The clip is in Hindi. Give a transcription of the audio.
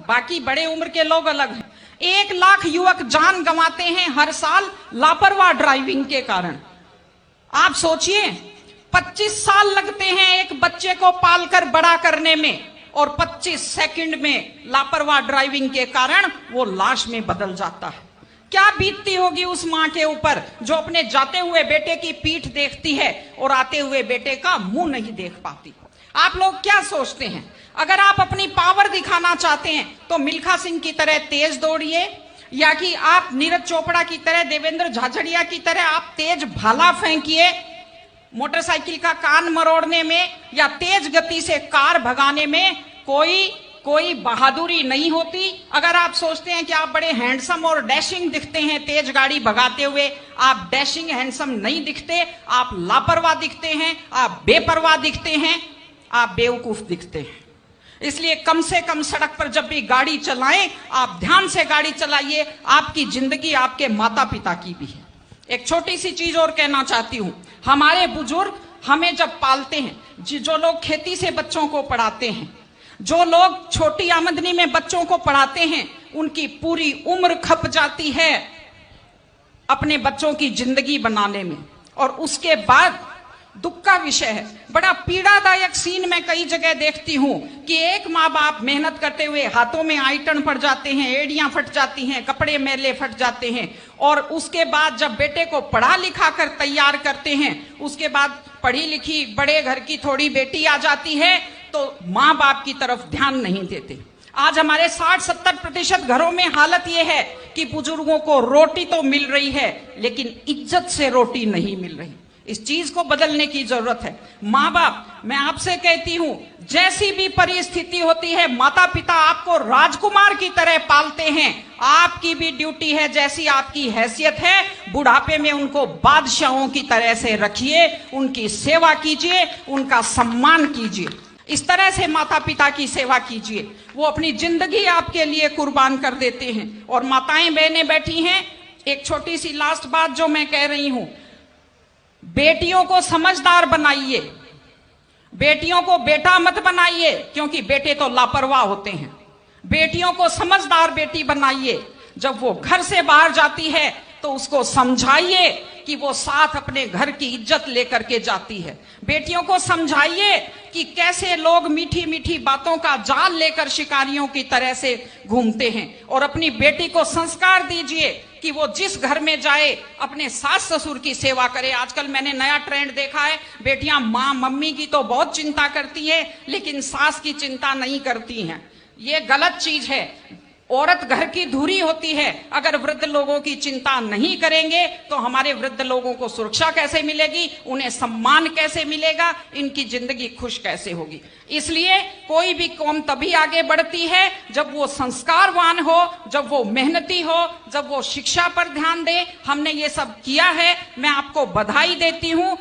बाकी बड़े उम्र के लोग अलग हैं। 1 लाख युवक जान गंवाते हैं हर साल लापरवाह ड्राइविंग के कारण। आप सोचिए, 25 साल लगते हैं एक बच्चे को पालकर बड़ा करने में, और 25 सेकंड में लापरवाह ड्राइविंग के कारण वो लाश में बदल जाता है। क्या बीतती होगी उस मां के ऊपर जो अपने जाते हुए बेटे की पीठ देखती है और आते हुए बेटे का मुंह नहीं देख पाती। आप लोग क्या सोचते हैं, अगर आप अपनी पावर दिखाना चाहते हैं तो मिल्खा सिंह की तरह तेज दौड़िए, या कि आप नीरज चोपड़ा की तरह, देवेंद्र झाझड़िया की तरह आप तेज भाला फेंकिए मोटरसाइकिल का कान मरोड़ने में, या तेज गति से कार भगाने में कोई बहादुरी नहीं होती। अगर आप सोचते हैं कि आप बड़े हैंडसम और डैशिंग दिखते हैं तेज गाड़ी भगाते हुए, आप डैशिंग हैंडसम नहीं दिखते, आप लापरवाह दिखते हैं, आप बेपरवाह दिखते हैं, आप बेवकूफ दिखते हैं। इसलिए कम से कम सड़क पर जब भी गाड़ी चलाएं, आप ध्यान से गाड़ी चलाइए। आपकी जिंदगी आपके माता पिता की भी है। एक छोटी सी चीज और कहना चाहती हूं, हमारे बुजुर्ग हमें जब पालते हैं, जो लोग खेती से बच्चों को पढ़ाते हैं, जो लोग छोटी आमदनी में बच्चों को पढ़ाते हैं, उनकी पूरी उम्र खप जाती है अपने बच्चों की जिंदगी बनाने में, और उसके बाद दुख का विषय है, बड़ा पीड़ादायक सीन मैं कई जगह देखती हूं कि एक माँ बाप मेहनत करते हुए हाथों में आइटन पड़ जाते हैं, एड़ियां फट जाती हैं, कपड़े मैले फट जाते हैं, और उसके बाद जब बेटे को पढ़ा लिखा कर तैयार करते हैं, उसके बाद पढ़ी लिखी बड़े घर की थोड़ी बेटी आ जाती है तो माँ बाप की तरफ ध्यान नहीं देते। आज हमारे 60-70% घरों में हालत यह है कि बुजुर्गों को रोटी तो मिल रही है लेकिन इज्जत से रोटी नहीं मिल रही। इस चीज को बदलने की जरूरत है। माँ बाप, मैं आपसे कहती हूं, जैसी भी परिस्थिति होती है, माता पिता आपको राजकुमार की तरह पालते हैं। आपकी भी ड्यूटी है, जैसी आपकी हैसियत है, बुढ़ापे में उनको बादशाहों की तरह से रखिए, उनकी सेवा कीजिए, उनका सम्मान कीजिए। इस तरह से माता पिता की सेवा कीजिए, वो अपनी जिंदगी आपके लिए कुर्बान कर देते हैं। और माताएं बहनें बैठी हैं, एक छोटी सी लास्ट बात जो मैं कह रही हूं, बेटियों को समझदार बनाइए, बेटियों को बेटा मत बनाइए, क्योंकि बेटे तो लापरवाह होते हैं। बेटियों को समझदार बेटी बनाइए। जब वो घर से बाहर जाती है तो उसको समझाइए कि वो साथ अपने घर की इज्जत लेकर के जाती है। बेटियों को समझाइए कि कैसे लोग मीठी मीठी बातों का जाल लेकर शिकारियों की तरह से घूमते हैं, और अपनी बेटी को संस्कार दीजिए कि वो जिस घर में जाए अपने सास ससुर की सेवा करे। आजकल मैंने नया ट्रेंड देखा है, बेटियां माँ मम्मी की तो बहुत चिंता करती है लेकिन सास की चिंता नहीं करती हैं। ये गलत चीज है। औरत घर की धुरी होती है। अगर वृद्ध लोगों की चिंता नहीं करेंगे तो हमारे वृद्ध लोगों को सुरक्षा कैसे मिलेगी, उन्हें सम्मान कैसे मिलेगा, इनकी जिंदगी खुश कैसे होगी। इसलिए कोई भी कौम तभी आगे बढ़ती है जब वो संस्कारवान हो, जब वो मेहनती हो, जब वो शिक्षा पर ध्यान दे। हमने ये सब किया है, मैं आपको बधाई देती हूं।